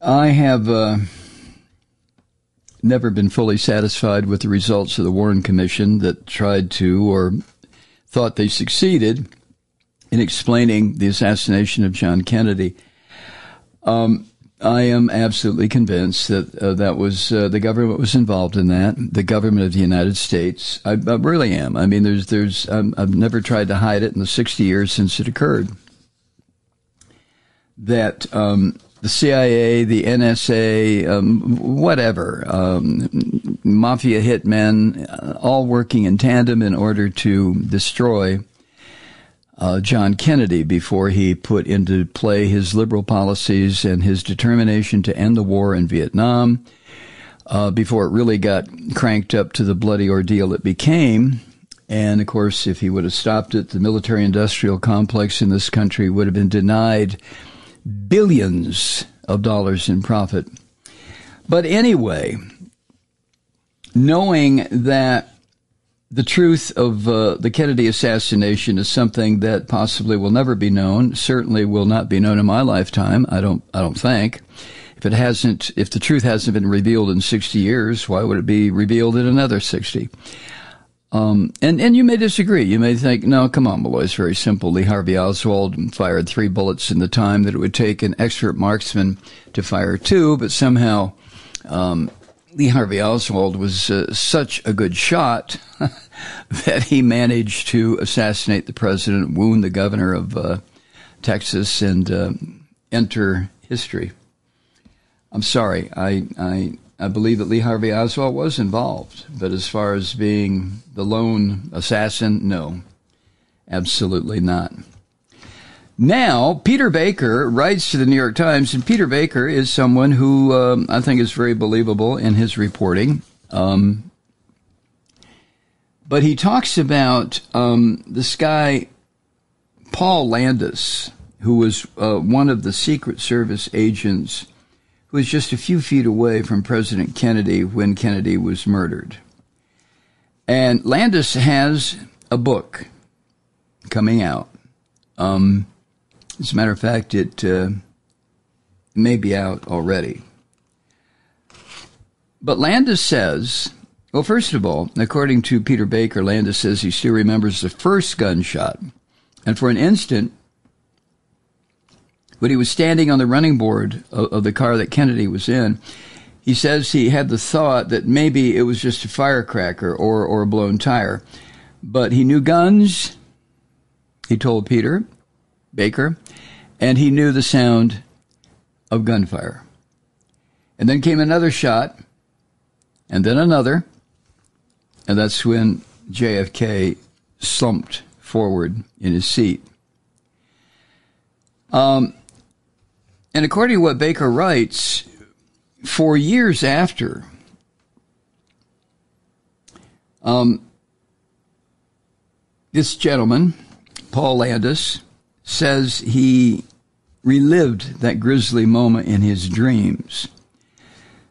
I have never been fully satisfied with the results of the Warren Commission that tried to, or thought they succeeded, in explaining the assassination of John Kennedy. I am absolutely convinced that that was the government was involved in that. The government of the United States. I really am. I mean, I've never tried to hide it in the 60 years since it occurred. That the CIA, the NSA, whatever, mafia hitmen, all working in tandem in order to destroy John Kennedy before he put into play his liberal policies and his determination to end the war in Vietnam, before it really got cranked up to the bloody ordeal it became. And, of course, if he would have stopped it, the military-industrial complex in this country would have been denied billions of dollars in profit. But anyway, knowing that the truth of the Kennedy assassination is something that possibly will never be known, certainly will not be known in my lifetime, I don't think. If the truth hasn't been revealed in 60 years, why would it be revealed in another 60? And you may disagree. You may think, no, come on, Malloy, it's very simple. Lee Harvey Oswald fired 3 bullets in the time that it would take an expert marksman to fire 2, but somehow Lee Harvey Oswald was such a good shot that he managed to assassinate the president, wound the governor of Texas, and enter history. I'm sorry. I believe that Lee Harvey Oswald was involved, but as far as being the lone assassin, no, absolutely not. Now, Peter Baker writes to the New York Times, and Peter Baker is someone who I think is very believable in his reporting. But he talks about this guy, Paul Landis, who was one of the Secret Service agents who was just a few feet away from President Kennedy when Kennedy was murdered. And Landis has a book coming out. As a matter of fact, it may be out already. But Landis says, well, first of all, according to Peter Baker, Landis says he still remembers the first gunshot. And for an instant, when he was standing on the running board of the car that Kennedy was in, he says he had the thought that maybe it was just a firecracker or a blown tire. But he knew guns, he told Peter Baker, and he knew the sound of gunfire. And then came another shot, and then another, and that's when JFK slumped forward in his seat. And according to what Baker writes, for years after, this gentleman, Paul Landis, says he relived that grisly moment in his dreams.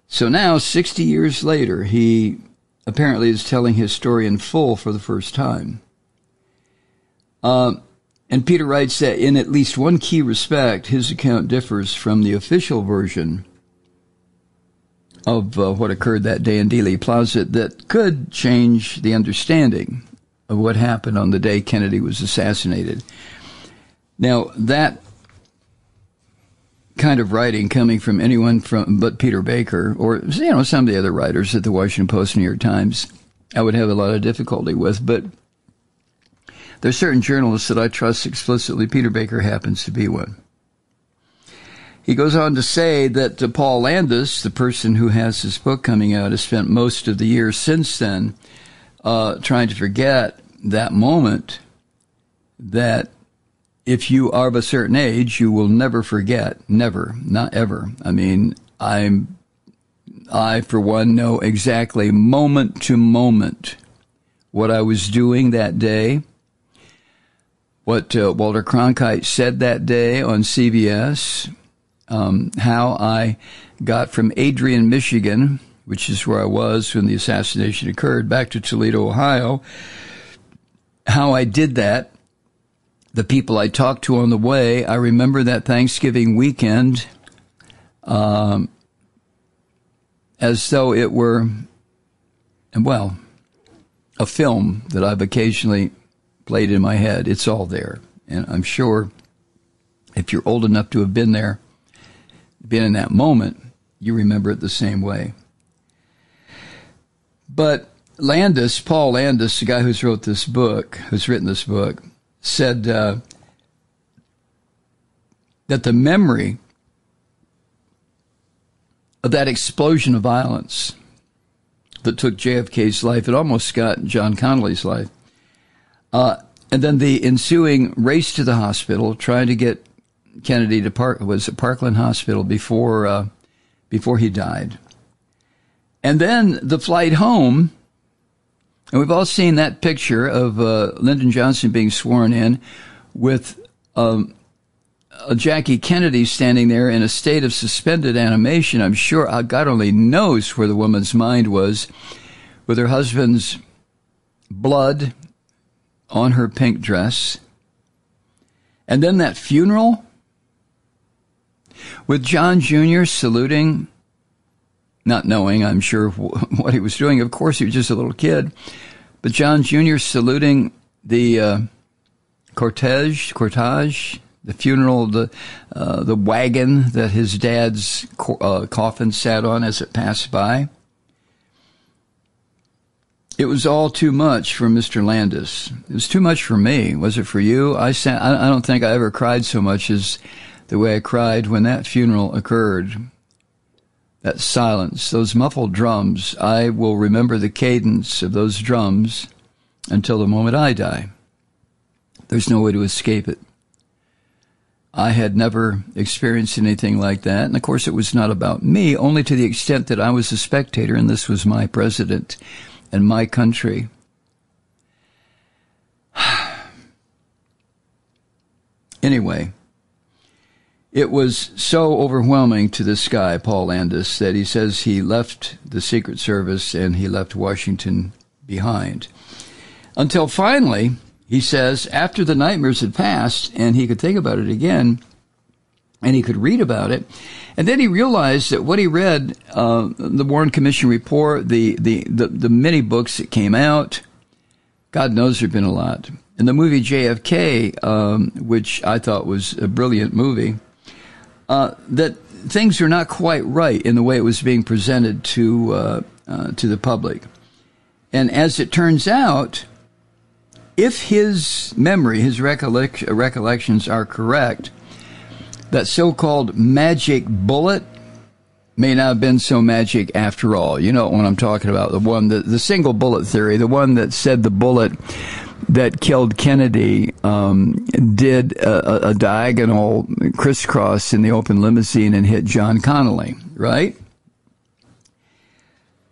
So now, 60 years later, he apparently is telling his story in full for the first time. And Peter writes that in at least one key respect, his account differs from the official version of what occurred that day in Dealey Plaza that could change the understanding of what happened on the day Kennedy was assassinated. Now, that kind of writing coming from anyone but Peter Baker or some of the other writers at the Washington Post, New York Times, I would have a lot of difficulty with, but there's certain journalists that I trust explicitly. Peter Baker happens to be one. He goes on to say that Paul Landis, the person who has his book coming out, has spent most of the years since then trying to forget that moment that if you are of a certain age, you will never forget. Never. Not ever. I mean, I, for one, know exactly moment to moment what I was doing that day, what Walter Cronkite said that day on CBS, how I got from Adrian, Michigan, which is where I was when the assassination occurred, back to Toledo, Ohio, how I did that, the people I talked to on the way. I remember that Thanksgiving weekend as though it were, well, a film that I've occasionally played in my head. It's all there. And I'm sure if you're old enough to have been there, been in that moment, you remember it the same way. But Landis, Paul Landis, the guy who's written this book, said that the memory of that explosion of violence that took JFK's life, it almost got John Connally's life, and then the ensuing race to the hospital, trying to get Kennedy to Parkland Hospital before he died. And then the flight home, and we've all seen that picture of Lyndon Johnson being sworn in with Jackie Kennedy standing there in a state of suspended animation. I'm sure God only knows where the woman's mind was, with her husband's blood on her pink dress. And then that funeral with John Jr. saluting, not knowing, I'm sure, what he was doing. Of course, he was just a little kid. But John Jr. saluting the cortege, the funeral, the wagon that his dad's coffin sat on as it passed by. It was all too much for Mr. Landis. It was too much for me. Was it for you? I don't think I ever cried so much as the way I cried when that funeral occurred. That silence, those muffled drums. I will remember the cadence of those drums until the moment I die. There's no way to escape it. I had never experienced anything like that. And of course, it was not about me, only to the extent that I was a spectator and this was my president and my country. Anyway, it was so overwhelming to this guy, Paul Landis, that he says he left the Secret Service and he left Washington behind. Until finally, he says, after the nightmares had passed and he could think about it again and he could read about it, and then he realized that what he read, the Warren Commission report, the many books that came out, God knows there have been a lot. And the movie JFK, which I thought was a brilliant movie, that things are not quite right in the way it was being presented to the public. And as it turns out, if his memory, his recollections are correct, that so-called magic bullet may not have been so magic after all. You know what I'm talking about, the single bullet theory, the one that said the bullet that killed Kennedy did a diagonal crisscross in the open limousine and hit John Connally, right?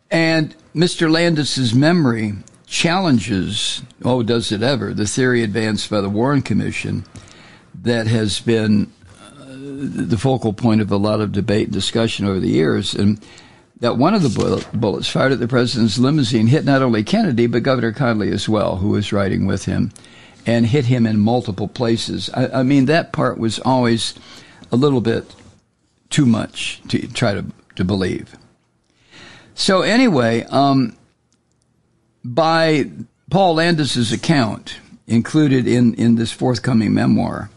And Mr. Landis's memory challenges, does it ever, the theory advanced by the Warren Commission that has been the focal point of a lot of debate and discussion over the years, and that one of the bullets fired at the president's limousine hit not only Kennedy, but Governor Connally as well, who was riding with him, and hit him in multiple places. I mean, that part was always a little bit too much to try to believe. So anyway, by Paul Landis's account, included in this forthcoming memoir,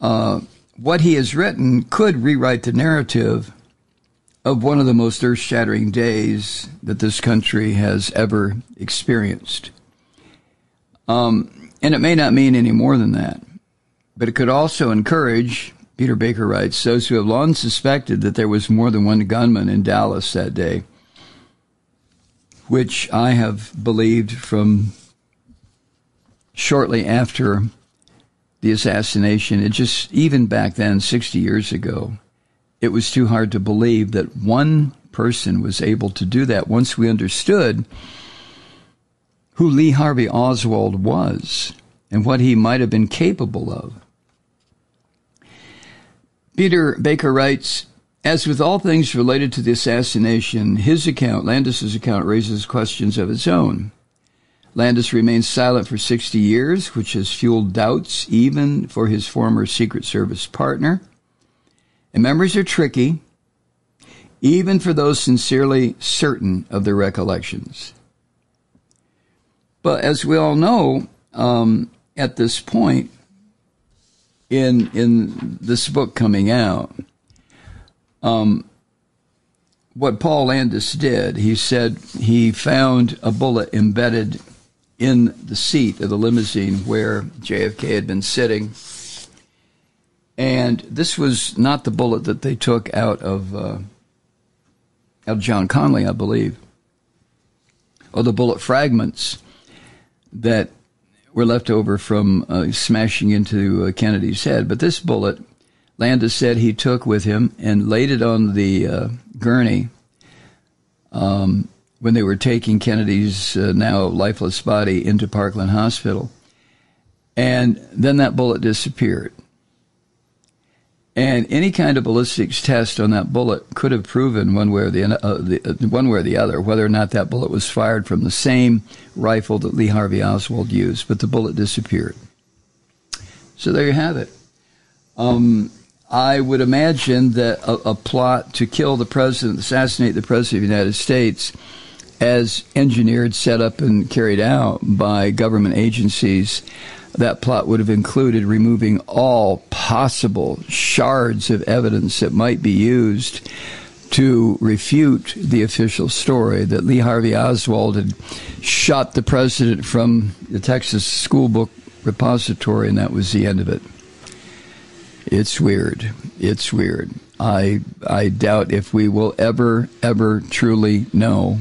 what he has written could rewrite the narrative of one of the most earth-shattering days that this country has ever experienced. And it may not mean any more than that, but it could also encourage, Peter Baker writes, those who have long suspected that there was more than one gunman in Dallas that day, which I have believed from shortly after the assassination. It just, even back then, 60 years ago, it was too hard to believe that one person was able to do that once we understood who Lee Harvey Oswald was and what he might have been capable of. Peter Baker writes, as with all things related to the assassination, his account, Landis's account, raises questions of its own. Landis remains silent for 60 years, which has fueled doubts even for his former Secret Service partner. And memories are tricky, even for those sincerely certain of their recollections. But as we all know, at this point in this book coming out, what Paul Landis did, he said he found a bullet embedded in the seat of the limousine where JFK had been sitting. And this was not the bullet that they took out of John Connally, I believe, or the bullet fragments that were left over from smashing into Kennedy's head. But this bullet, Landis said he took with him and laid it on the gurney when they were taking Kennedy's now lifeless body into Parkland Hospital. And then that bullet disappeared. And any kind of ballistics test on that bullet could have proven one way or the other whether or not that bullet was fired from the same rifle that Lee Harvey Oswald used, but the bullet disappeared. So there you have it. I would imagine that a plot to kill the president, assassinate the president of the United States, as engineered, set up, and carried out by government agencies, that plot would have included removing all possible shards of evidence that might be used to refute the official story that Lee Harvey Oswald had shot the president from the Texas school book repository, and that was the end of it. It's weird. It's weird. I doubt if we will ever truly know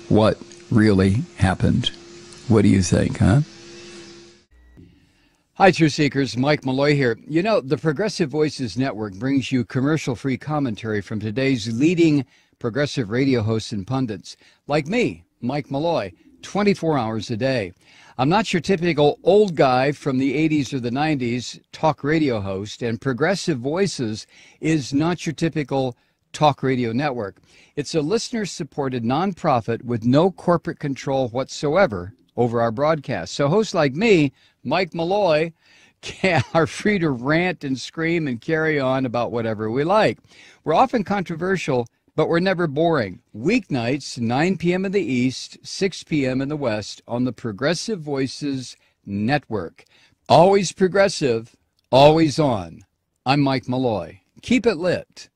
what really happened. What do you think, huh? Hi, Truth Seekers. Mike Malloy here. You know, the Progressive Voices Network brings you commercial-free commentary from today's leading progressive radio hosts and pundits, like me, Mike Malloy, 24 hours a day. I'm not your typical old guy from the 80s or the 90s talk radio host, and Progressive Voices is not your typical talk radio network. It's a listener-supported nonprofit with no corporate control whatsoever over our broadcast. So hosts like me, Mike Malloy, are free to rant and scream and carry on about whatever we like. We're often controversial, but we're never boring. Weeknights, 9 p.m. in the East, 6 p.m. in the West on the Progressive Voices Network. Always progressive, always on. I'm Mike Malloy. Keep it lit.